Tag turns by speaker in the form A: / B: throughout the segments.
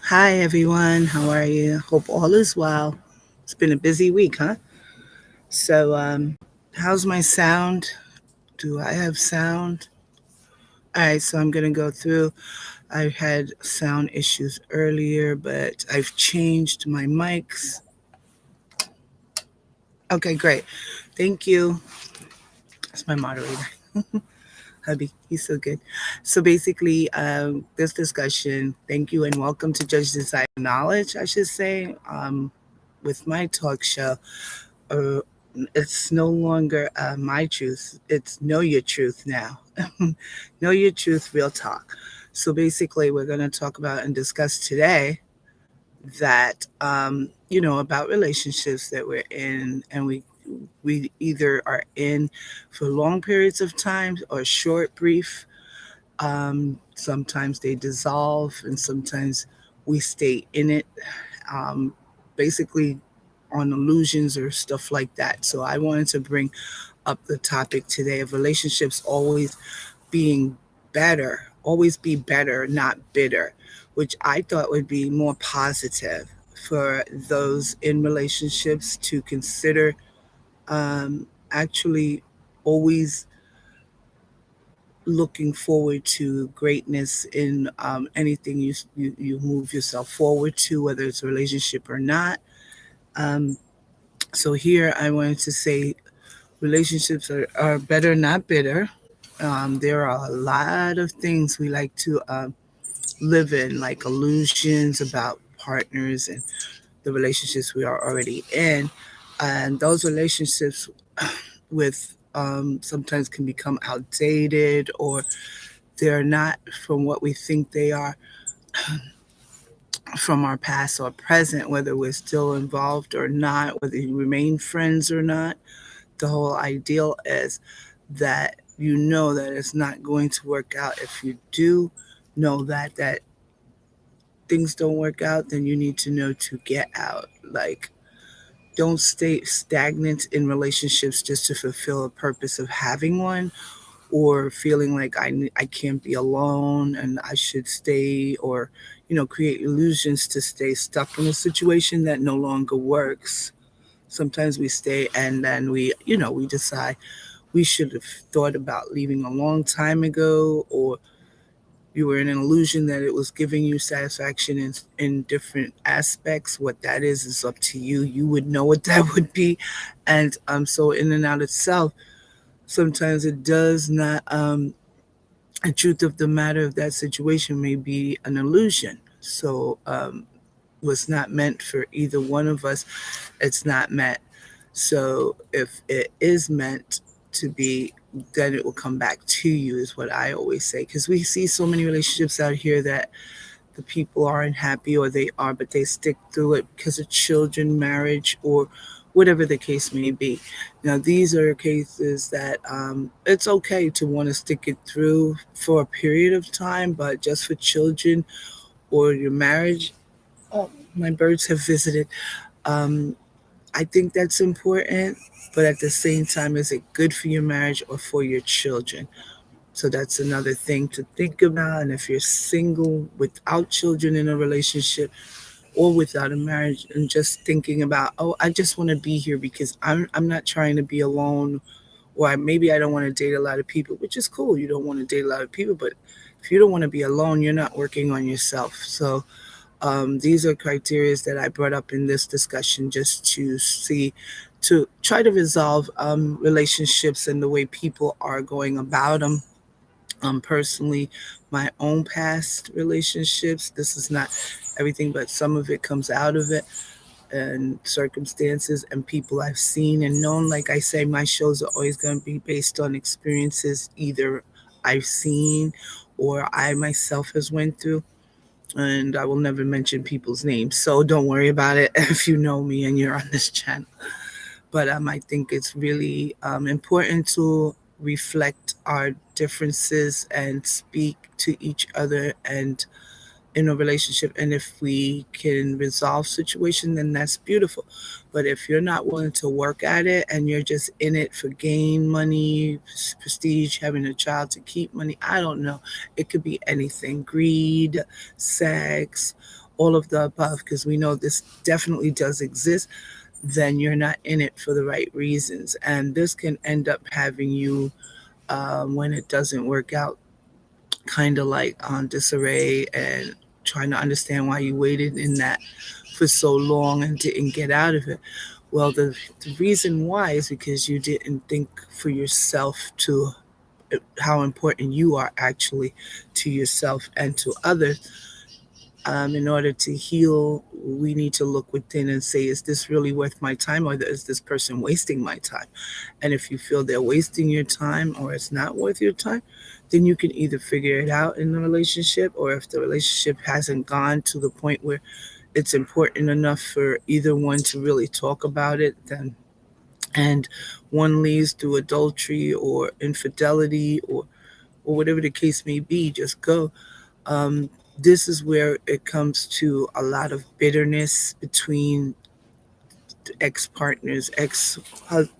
A: Hi, everyone. How are you? Hope all is well. It's been a busy week, huh? How's my sound? Do I have sound? All right, so I'm going to go through. I had sound issues earlier, but I've changed my mics. Okay, great. Thank you. That's my moderator, hubby. He's so good. So basically, this discussion, thank you and welcome to Judge Desire Knowledge, I should say, with my talk show. uh, it's no longer my truth. It's know your truth now. Know your truth, real talk. So basically, we're going to talk about and discuss today that about relationships that we're in, and we either are in for long periods of time or short, brief. Sometimes they dissolve, and sometimes we stay in it. Um, Basically on illusions or stuff like that. So I wanted to bring up the topic today of relationships being always be better, not bitter, which I thought would be more positive for those in relationships to consider, actually always looking forward to greatness in anything you move yourself forward to, whether it's a relationship or not. Um, so here I wanted to say relationships are better, not bitter. There are a lot of things we like to live in, like illusions about partners and the relationships we are already in. And those relationships with sometimes can become outdated, or they're not from what we think they are from our past or present, whether we're still involved or not, whether you remain friends or not. The whole ideal is that you know that it's not going to work out. If you do know that things don't work out, then you need to know to get out. Like, don't stay stagnant in relationships just to fulfill a purpose of having one, or feeling like I can't be alone and I should stay, or create illusions to stay stuck in a situation that no longer works. Sometimes we stay and then we decide we should have thought about leaving a long time ago, or you were in an illusion that it was giving you satisfaction in different aspects. What that is up to you. You would know what that would be. And so in and out itself, sometimes it does not, the truth of the matter of that situation may be an illusion. So was not meant for either one of us. It's not meant. So if it is meant to be, then it will come back to you, is what I always say. Because we see so many relationships out here that the people aren't happy, or they are, but they stick through it because of children, marriage, or whatever the case may be. Now, these are cases that it's okay to want to stick it through for a period of time, but just for children or your marriage. Oh, my birds have visited. Um, I think that's important, but at the same time, is it good for your marriage or for your children? So that's another thing to think about. And if you're single without children in a relationship or without a marriage, and just thinking about, oh, I just want to be here because I'm not trying to be alone, or maybe I don't want to date a lot of people, which is cool. You don't want to date a lot of people, but if you don't want to be alone, you're not working on yourself. So these are criteria that I brought up in this discussion just to see, to try to resolve relationships and the way people are going about them. Personally, my own past relationships, this is not everything, but some of it comes out of it, and circumstances and people I've seen and known. Like I say, my shows are always going to be based on experiences either I've seen or I myself has went through, and I will never mention people's names. So don't worry about it if you know me and you're on this channel. But I think it's really important to reflect our differences and speak to each other and in a relationship. And if we can resolve situation, then that's beautiful. But if you're not willing to work at it and you're just in it for gain, money, prestige, having a child to keep money, I don't know. It could be anything, greed, sex, all of the above, because we know this definitely does exist, then you're not in it for the right reasons. And this can end up having you, when it doesn't work out, kind of like on disarray and trying to understand why you waited in that for so long and didn't get out of it. Well, the reason why is because you didn't think for yourself to how important you are actually to yourself and to others. In order to heal, we need to look within and say, is this really worth my time, or is this person wasting my time? And if you feel they're wasting your time or it's not worth your time, then you can either figure it out in the relationship, or if the relationship hasn't gone to the point where it's important enough for either one to really talk about it, then and one leads through adultery or infidelity or whatever the case may be, just go. Um, this is where it comes to a lot of bitterness between ex partners, ex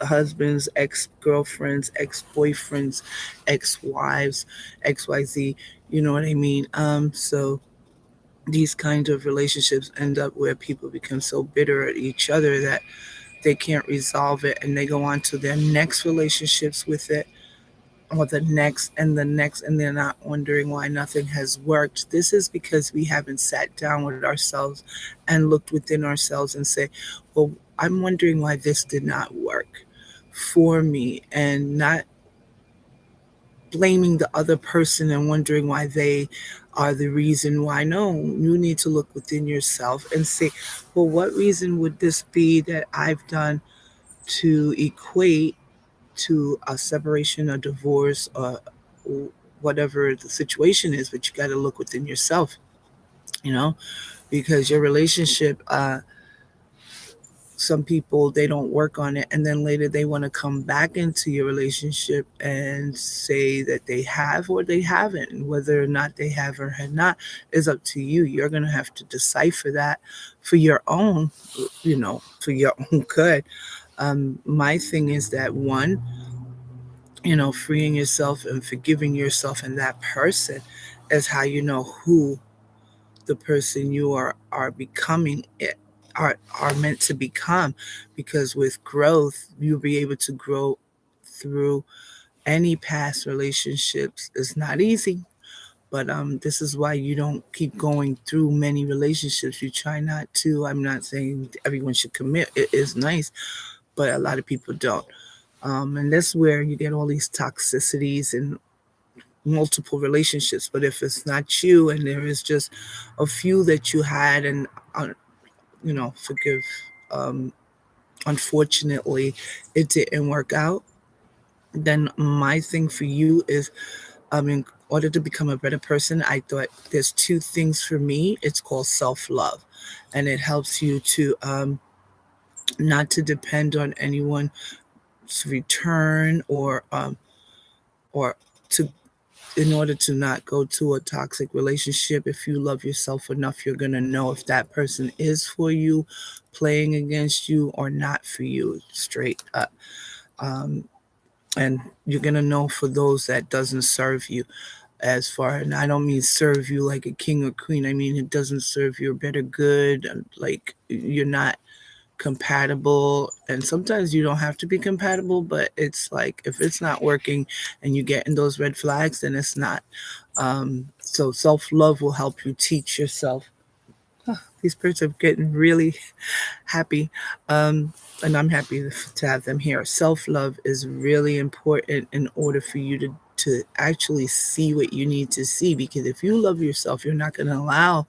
A: husbands, ex girlfriends, ex boyfriends, ex wives, XYZ. You know what I mean? So these kinds of relationships end up where people become so bitter at each other that they can't resolve it, and they go on to their next relationships with it, or the next and the next, and they're not wondering why nothing has worked. This is because we haven't sat down with ourselves and looked within ourselves and say, well, I'm wondering why this did not work for me, and not blaming the other person and wondering why they are the reason why. No, you need to look within yourself and say, well, what reason would this be that I've done to equate to a separation, a divorce, or whatever the situation is? But you got to look within yourself, you know, because your relationship, some people, they don't work on it, and then later they want to come back into your relationship and say that they have or they haven't. And whether or not they have or have not is up to you. You're going to have to decipher that for your own, for your own good. My thing is that, one, freeing yourself and forgiving yourself and that person is how you know who the person you are becoming are meant to become. Because with growth, you'll be able to grow through any past relationships. It's not easy, but this is why you don't keep going through many relationships. You try not to. I'm not saying everyone should commit. It is nice, but a lot of people don't. And that's where you get all these toxicities and multiple relationships. But if it's not you, and there is just a few that you had, and forgive, um, unfortunately, it didn't work out, then my thing for you is, in order to become a better person, I thought there's two things for me. It's called self-love, and it helps you to not to depend on anyone's return, or to in order to not go to a toxic relationship. If you love yourself enough, you're going to know if that person is for you, playing against you, or not for you, straight up. Um, and you're going to know for those that doesn't serve you, as far, and I don't mean serve you like a king or queen. I mean, it doesn't serve your better good. Like, you're not compatible, and sometimes you don't have to be compatible, but it's like, if it's not working and you get in those red flags, then it's not. So self-love will help you teach yourself. These birds are getting really happy, and I'm happy to have them here. Self-love is really important in order for you to actually see what you need to see, because if you love yourself, you're not going to allow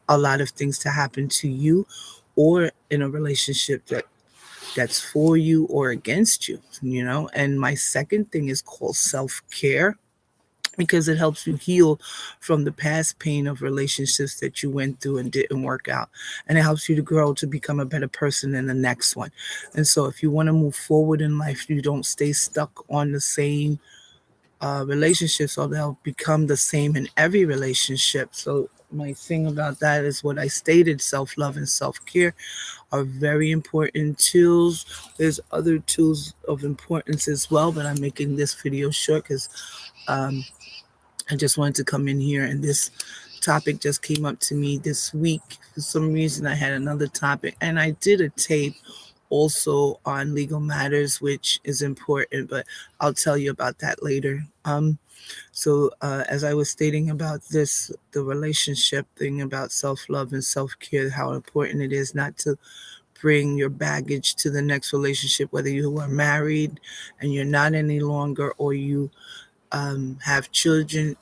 A: a lot of things to happen to you, or in a relationship that's for you or against you. And my second thing is called self-care, because it helps you heal from the past pain of relationships that you went through and didn't work out, and it helps you to grow to become a better person in the next one. And so if you want to move forward in life, you don't stay stuck on the same relationships, or they'll become the same in every relationship. So my thing about that is what I stated: self-love and self-care are very important tools. There's other tools of importance as well, but I'm making this video short because um, I just wanted to come in here and this topic just came up to me this week. For some reason, I had another topic, and I did a tape also on legal matters, which is important, but I'll tell you about that later. As I was stating about this, the relationship thing about self love and self care, how important it is not to bring your baggage to the next relationship, whether you are married and you're not any longer, or you have children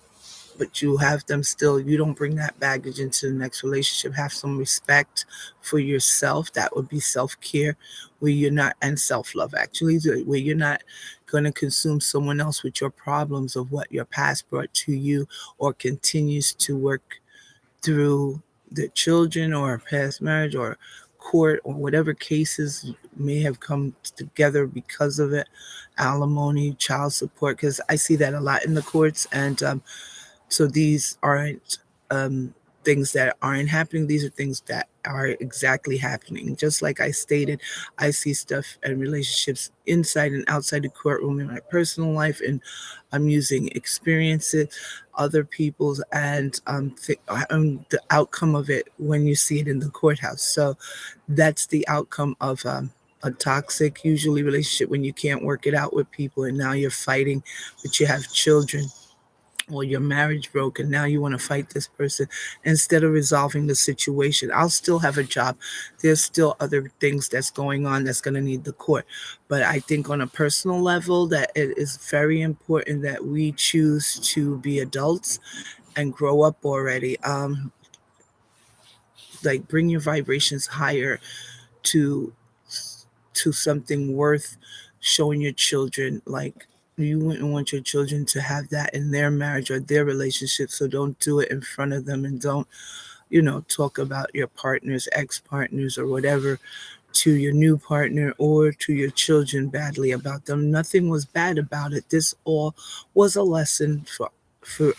A: but you have them still. You don't bring that baggage into the next relationship. Have some respect for yourself. That would be self care, where you're not, and self love actually, where you're not going to consume someone else with your problems of what your past brought to you, or continues to work through the children or past marriage or court or whatever cases may have come together because of it, alimony, child support, because I see that a lot in the courts. And so these aren't um, things that aren't happening. These are things that are exactly happening. Just like I stated, I see stuff and relationships inside and outside the courtroom in my personal life, and I'm using experiences, other people's, and the outcome of it when you see it in the courthouse. So that's the outcome of a toxic, usually, relationship, when you can't work it out with people, and now you're fighting, but you have children, or your marriage broke and now you want to fight this person instead of resolving the situation. I'll still have a job. There's still other things that's going on that's going to need the court. But I think on a personal level that it is very important that we choose to be adults and grow up already. Like, bring your vibrations higher to something worth showing your children. Like, you wouldn't want your children to have that in their marriage or their relationship, so don't do it in front of them, and don't talk about your partners, ex-partners, or whatever to your new partner or to your children badly about them. Nothing was bad about it. This all was a lesson for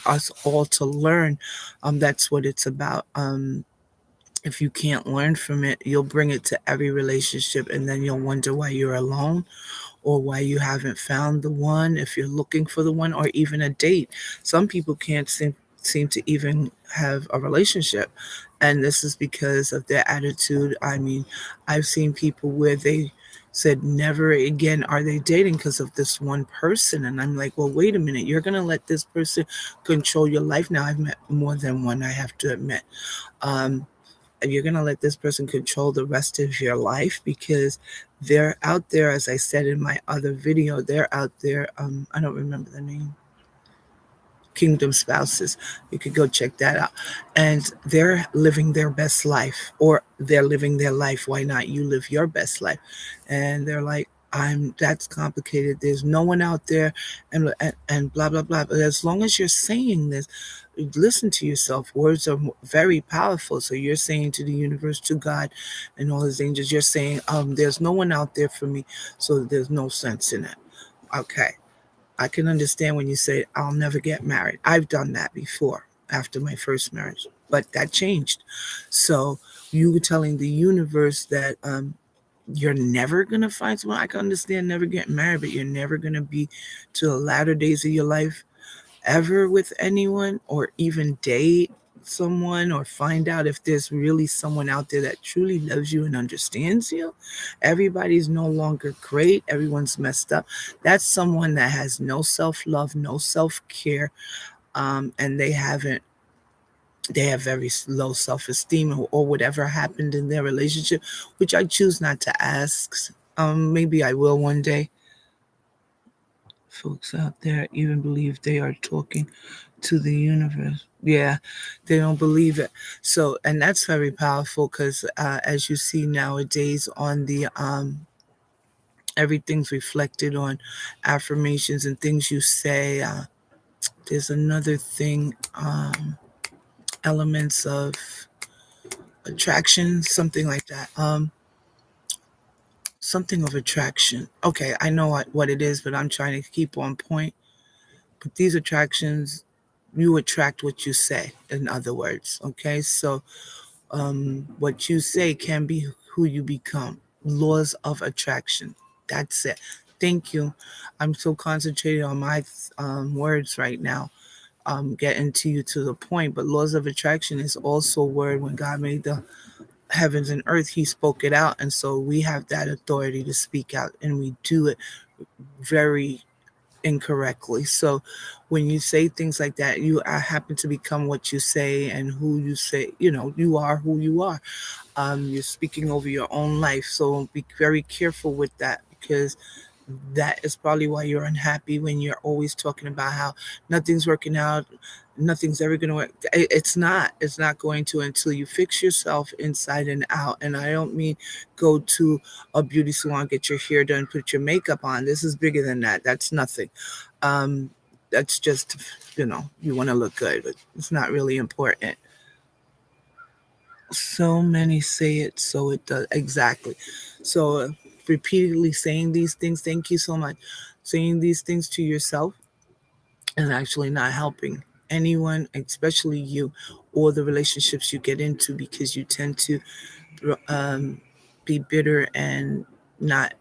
A: us all to learn. That's what it's about. If you can't learn from it, you'll bring it to every relationship, and then you'll wonder why you're alone, or why you haven't found the one, if you're looking for the one, or even a date. Some people can't seem to even have a relationship, and this is because of their attitude. I mean, I've seen people where they said never again are they dating because of this one person, and I'm like, well, wait a minute, you're going to let this person control your life? Now, I've met more than one, I have to admit. um, you're going to let this person control the rest of your life, because they're out there, as I said in my other video, they're out there. I don't remember the name. Kingdom Spouses. You could go check that out. And they're living their best life, or they're living their life. Why not you live your best life? And they're like, that's complicated. There's no one out there, and blah blah blah. But as long as you're saying this, listen to yourself. Words are very powerful. So you're saying to the universe, to God, and all his angels, you're saying, there's no one out there for me, so there's no sense in it. Okay. I can understand when you say, I'll never get married. I've done that before after my first marriage, but that changed. So you were telling the universe that you're never going to find someone. I can understand never getting married, but you're never going to be to the latter days of your life ever with anyone, or even date someone, or find out if there's really someone out there that truly loves you and understands you. Everybody's no longer great. Everyone's messed up. That's someone that has no self-love, no self-care, and they have very low self-esteem, or whatever happened in their relationship, which I choose not to ask. Maybe I will one day. Folks out there even believe they are talking to the universe. Yeah, they don't believe it. So, and that's very powerful, because as you see nowadays on the everything's reflected on affirmations and things you say. There's another thing, elements of attraction, something like that. Something of attraction. Okay, I know what it is, but I'm trying to keep on point. But these attractions, you attract what you say, in other words. Okay, so what you say can be who you become. Laws of attraction. That's it. Thank you. I'm so concentrated on my words right now. getting to you to the point, but laws of attraction is also a word. When God made the heavens and earth, he spoke it out, and so we have that authority to speak out, and we do it very incorrectly. So when you say things like that, you happen to become what you say, and who you say, you are who you are. You're speaking over your own life, so be very careful with that, because that is probably why you're unhappy, when you're always talking about how nothing's working out, nothing's ever going to work. It's not going to, until you fix yourself inside and out. And I don't mean go to a beauty salon, get your hair done, put your makeup on. This is bigger than that. That's nothing. um that's just, you want to look good, but it's not really important. So many say it, so it does. Exactly. So repeatedly saying these things, thank you so much, saying these things to yourself is actually not helping anyone, especially you, or the relationships you get into, because you tend to um, be bitter and not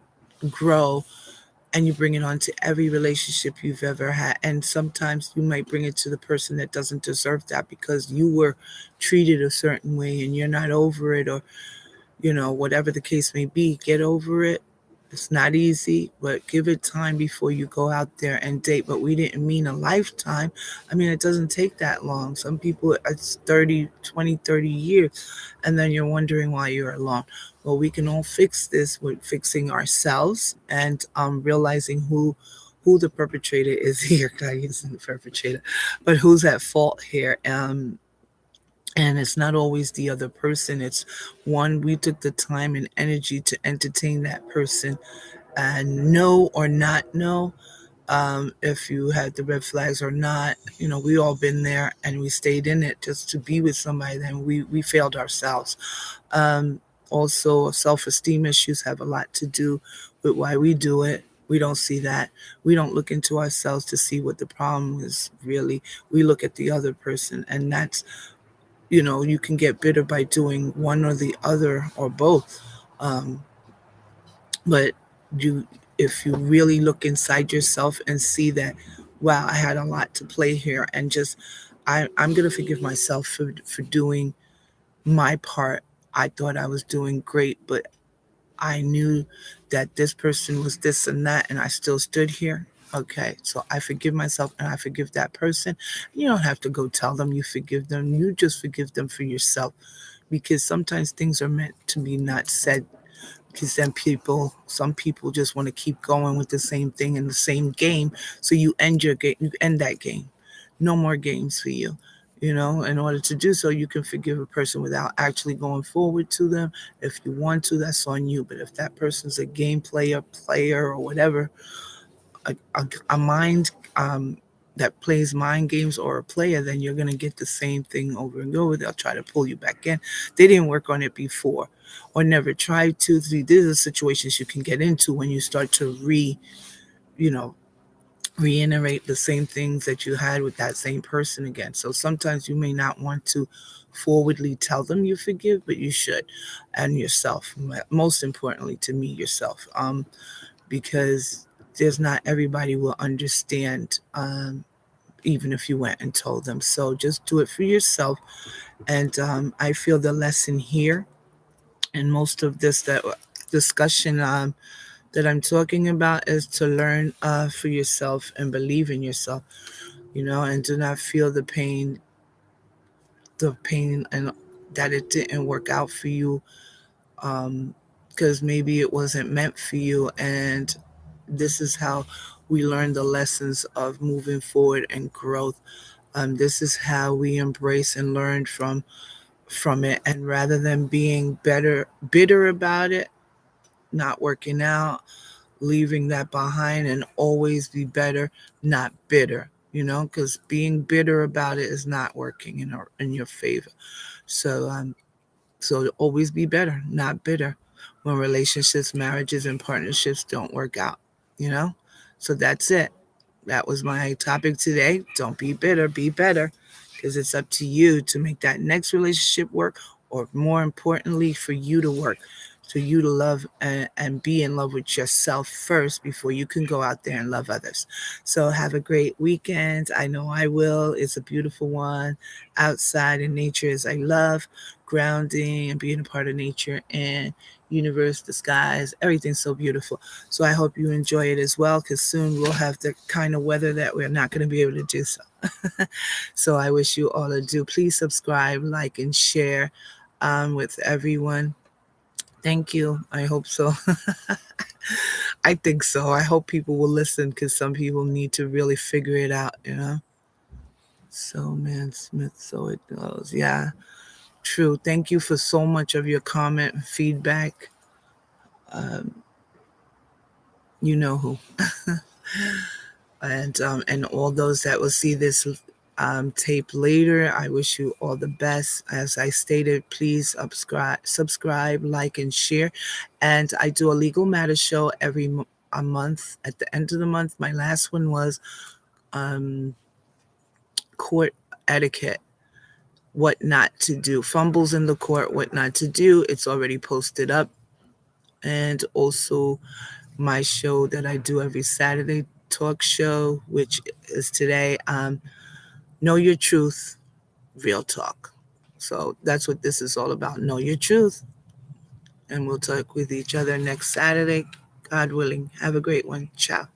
A: grow, and you bring it on to every relationship you've ever had. And sometimes you might bring it to the person that doesn't deserve that, because you were treated a certain way and you're not over it, or whatever the case may be. Get over it. It's not easy, but give it time before you go out there and date. But we didn't mean a lifetime. I mean, it doesn't take that long. Some people, it's 30, 20, 30 years, and then you're wondering why you're alone. Well, we can all fix this with fixing ourselves, and realizing who the perpetrator is here. God isn't the perpetrator, but who's at fault here. And it's not always the other person. It's one, we took the time and energy to entertain that person, and know or not know, if you had the red flags or not. We all been there, and we stayed in it just to be with somebody. Then we failed ourselves. um, Also, self-esteem issues have a lot to do with why we do it. We don't see that. We don't look into ourselves to see what the problem is really. We look at the other person, and that's, you can get bitter by doing one or the other, or both. um, but you if you really look inside yourself and see that, wow, I had a lot to play here, and just, I'm going to forgive myself for doing my part. I thought I was doing great, but I knew that this person was this and that, and I still stood here. Okay, so I forgive myself, and I forgive that person. You don't have to go tell them you forgive them. You just forgive them for yourself, because sometimes things are meant to be not said, because then some people just want to keep going with the same thing in the same game. So you end your game, you end that game. No more games for you. In order to do so, you can forgive a person without actually going forward to them. If you want to, that's on you. But if that person's a game player, or whatever, a mind, that plays mind games, or a player, then you're going to get the same thing over and over. They'll try to pull you back in. They didn't work on it before, or never tried to. These are situations you can get into when you start to you know, reiterate the same things that you had with that same person again. So sometimes you may not want to forwardly tell them you forgive, but you should, and yourself. Most importantly, to me, yourself, because there's not everybody will understand, even if you went and told them. So just do it for yourself. And I feel the lesson here, and most of this that discussion, that I'm talking about, is to learn, for yourself, and believe in yourself, and do not feel the pain, and that it didn't work out for you, because maybe it wasn't meant for you. And this is how we learn the lessons of moving forward and growth. This is how we embrace and learn from it, and rather than being bitter about it not working out, leaving that behind, and always be better, not bitter, because being bitter about it is not working in your favor. So always be better, not bitter, when relationships, marriages, and partnerships don't work out, you know? So that's it. That was my topic today. Don't be bitter, be better, because it's up to you to make that next relationship work, or more importantly, for you to work, for you to love and be in love with yourself first before you can go out there and love others. So have a great weekend. I know I will. It's a beautiful one. Outside in nature as I love, grounding and being a part of nature and universe, the skies, everything's so beautiful. So I hope you enjoy it as well, because soon we'll have the kind of weather that we're not going to be able to do so. So I wish you all a do. Please subscribe, like, and share with everyone. Thank you. I hope so. I think so. I hope people will listen, because some people need to really figure it out, you know? So, man, Smith, so it goes. Yeah, true. Thank you for so much of your comment and feedback. Um, you know who. And all those that will see this tape later, I wish you all the best. As I stated, please subscribe, like, and share. And I do a legal matters show every a month at the end of the month. My last one was um, court etiquette, what not to do, fumbles in the court, what not to do. It's already posted up. And also my show that I do every Saturday, talk show, which is today. Know your truth, real talk. So that's what this is all about. Know your truth. And we'll talk with each other next Saturday. God willing. Have a great one. Ciao.